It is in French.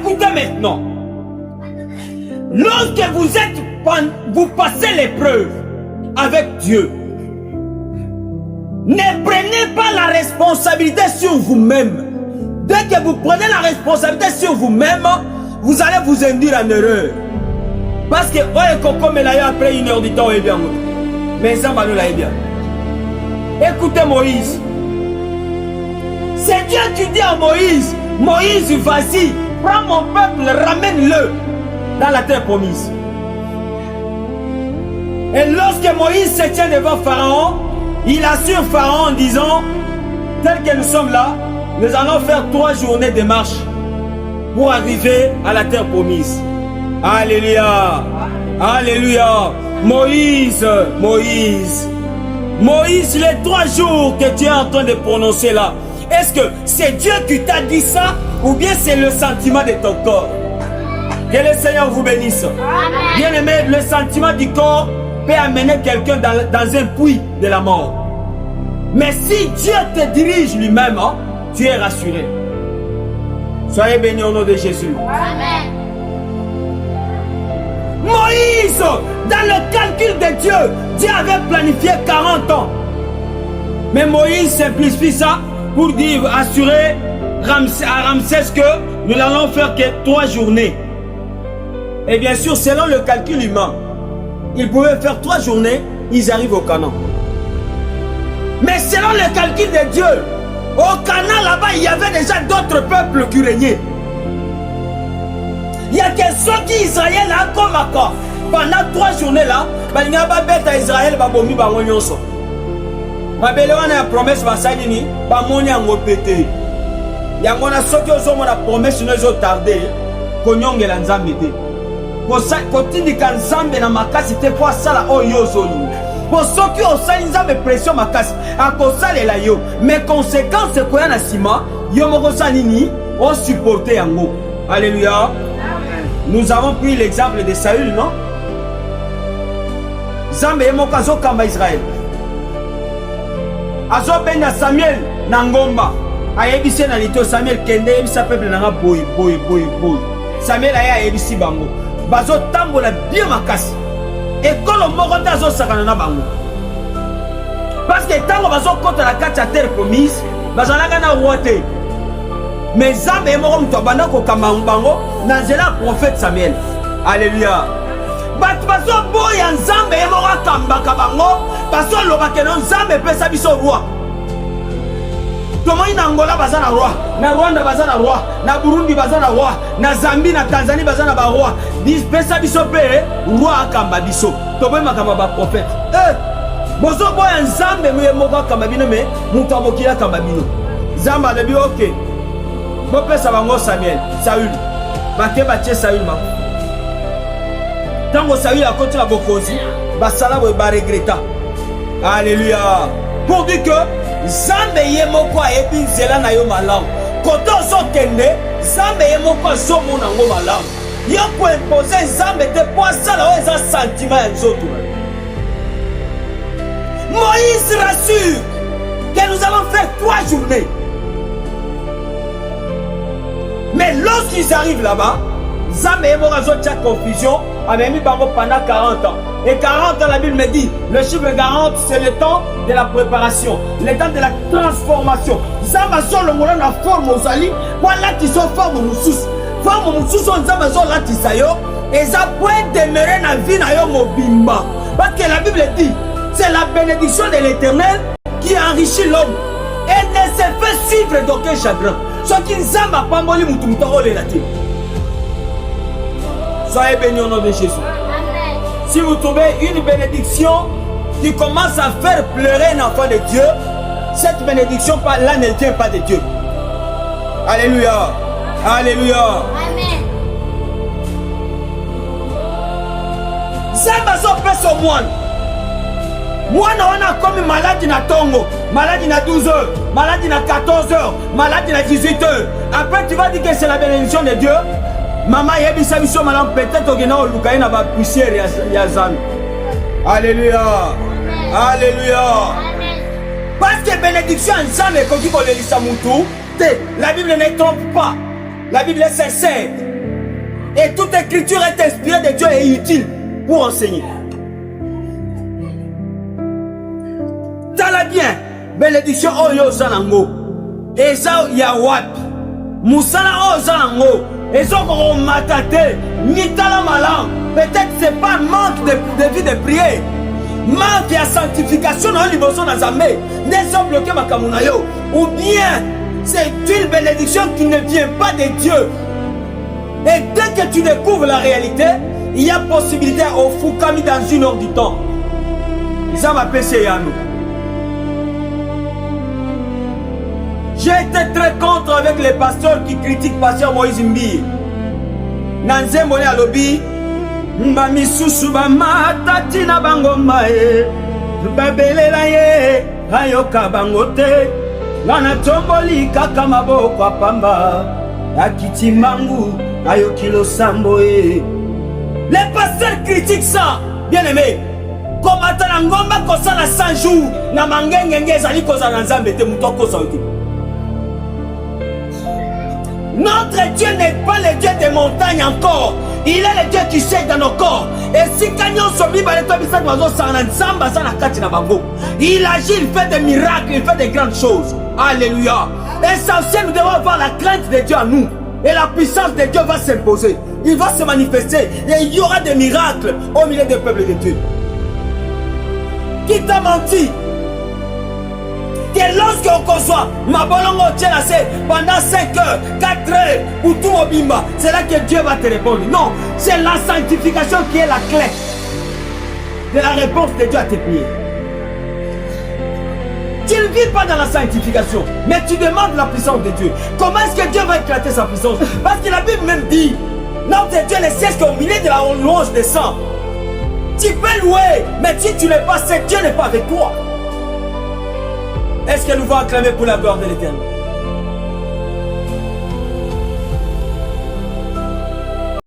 Écoutez maintenant. Lorsque vous passez l'épreuve avec Dieu, ne prenez pas la responsabilité sur vous-même. Dès que vous prenez la responsabilité sur vous-même, vous allez vous induire en erreur. Parce que après 1 heure du temps, bien. Mais ça va nous bien. Écoutez Moïse. C'est Dieu qui dit à Moïse, Moïse, vas-y, prends mon peuple, ramène-le dans la terre promise. Et lorsque Moïse se tient devant Pharaon, il assure Pharaon en disant, tel que nous sommes là, nous allons faire 3 journées de marche pour arriver à la terre promise. Alléluia. Alléluia. Moïse, les 3 jours que tu es en train de prononcer là, est-ce que c'est Dieu qui t'a dit ça ou bien c'est le sentiment de ton corps? Que le Seigneur vous bénisse. Bien aimé, le sentiment du corps peut amener quelqu'un dans un puits de la mort. Mais si Dieu te dirige lui-même, hein, tu es rassuré. Soyez bénis au nom de Jésus. Amen. Moïse, dans le calcul de Dieu, Dieu avait planifié 40 ans. Mais Moïse simplifie ça pour dire, assurer à Ramsès que nous n'allons faire que 3 journées. Et bien sûr, selon le calcul humain, ils pouvaient faire 3 journées, ils arrivent au Canaan. Mais selon le calcul de Dieu, au Canaan là-bas, il y avait déjà d'autres peuples qui régnaient. Il y a que ceux qui Israël là comme accord. Pendant 3 journées là, il n'y a pas bête à Israël, il y a une promesse basalini, bamoni yango pété. Yango na soki ozomo na promesse nezo tardé, konyongela nzambe te. Kotindika nzambe na makasi te po asala oyo ozoli. Po soki osali nzambe pression makasi, akosalela yo. Mais conséquence koya na sima, yo moko salini, on supporter yango. Alléluia. Nous avons pris l'exemple de Saül, non? Nzambe yemoko azokamba Israël. Azobenda Samuel Nangomba. Ayebisi na lito Samuel kende yebisa peuple nanga boy. Samuel aya ayebisi bango. Bazo tambola bien makasi. Ekolo moko te azosakana na bango. Parce que tango bazo kota la kati ya terre promise, bazalaka na roi te. Mais Nzambe yemoko mutu abanda kokamba bango na nzela prophète Samuel. Alléluia. Bato bazo boya Nzambe yemoko akambaka bango. Bazo lobake no Nzambe pesa biso roi. Tomoi na Angola baza na roi, na Rwanda baza na roi, na Burundi baza na roi, na Zambie na Tanzanie baza na ba roi. Pesa biso pe roi akamba biso. Tomoi makamba ba prophète. Bozo boya Nzambe yemoko akamba bino me mutu amokila akamba bino. Nzambe alebi OK. Bo pesa bango Samuel, Saül. Bake batie Saül ma. Tango Saül a continué à bokozi, basala bo ba regretta. Alléluia. Pour dire que Nzambe yemoko ayebi nzela na yo malamu. Koto ozokende, Nzambe yemoko azomona ngo malamu. Yo ko imposer Nzambe te po asala oyo eza sentiment ya nzoto. Moïse rassure que nous allons faire 3 journées. Mais lorsqu'ils arrivent là-bas, Nzambe yemoko azotia confusion, a mis bango pendant 40 ans. Et 40 ans, la Bible me dit, le chiffre 40, c'est le temps de la préparation, le temps de la transformation. Zamazo le moulin la forme aux alliés, voilà qui sont forme moussus. Forme moussus, on zamazo la tisayo, et ça peut demeurer dans la vie na yo mobimba. Parce que la Bible dit, c'est la bénédiction de l'Éternel qui enrichit l'homme et ne se fait suivre d'aucun chagrin. Ce qui nous a pas moli moutoumtoro les latins. Soyez bénis au nom de Jésus. Si vous trouvez une bénédiction qui commence à faire pleurer un enfant de Dieu, cette bénédiction là ne tient pas de Dieu. Alléluia. Alléluia. Amen. Zamba so pèse au moine. Moine on a comme maladie na tongo, maladie na 12 heures, maladie na 14 heures, maladie na 18 heures. Après tu vas dire que c'est la bénédiction de Dieu. Maman yebisa biso malam peut-être ogena olukai na ba poussière ya zami. Alléluia. Alléluia. Parce que bénédiction ensemble koki kolelisa mutu, la Bible ne trompe pas. La Bible est sincère. Et toute écriture est inspirée de Dieu et utile pour enseigner. Tala bien, bénédiction oyo zanango. Eza ya wapi. Musala o zanango. Ezoko matate. Mitala malam. Peut-être c'est pas manque de vie de prière. Manque de sanctification dans l'émotion dans Zambé. N'est pas bloqué ma kamunayo. Ou bien c'est une bénédiction qui ne vient pas de Dieu. Et dès que tu découvres la réalité, il y a possibilité au Fukami dans une heure du temps. Ça m'appelle Seyano. J'ai été très contre avec les pasteurs qui critiquent Pasteur Moïse Mbi. Nanze Mone Alobi, Mbami Susu Bamata na Bangoma e, Babelela ye, Ayoka Bangote, Nana Tomboli Kaka Maboko Pamba, Akiti Mangu, Ayokilo Sambo e. Les pasteurs critiquent ça, bien aimé. Comme Atana Ngomba Kosana 100 jours, na Mangenge Zali Kozana Nzambe te Mutoko Sauti. Notre Dieu n'est pas le Dieu des montagnes encore. Il est le Dieu qui chèque dans nos corps. Et si Kanyon Sobi il agit, il fait des miracles, il fait des grandes choses. Alléluia. Essentiel, nous devons avoir la crainte de Dieu en nous. Et la puissance de Dieu va s'imposer. Il va se manifester. Et il y aura des miracles au milieu des peuples de Dieu. Qui t'a menti? Que lorsque on conçoit ma bolongo tchelase pendant 5 heures, 4 heures ou tout au bimba, c'est là que Dieu va te répondre. Non, c'est la sanctification qui est la clé de la réponse de Dieu à tes prières. Tu ne vis pas dans la sanctification, mais tu demandes la puissance de Dieu. Comment est-ce que Dieu va éclater sa puissance? Parce que la Bible même dit, notre Dieu ne cesse qu'au milieu de la louange des saints. Tu peux louer, mais si tu n'es pas, Dieu n'est pas avec toi. Est-ce que nous allons acclamer pour la gloire de l'Éternel?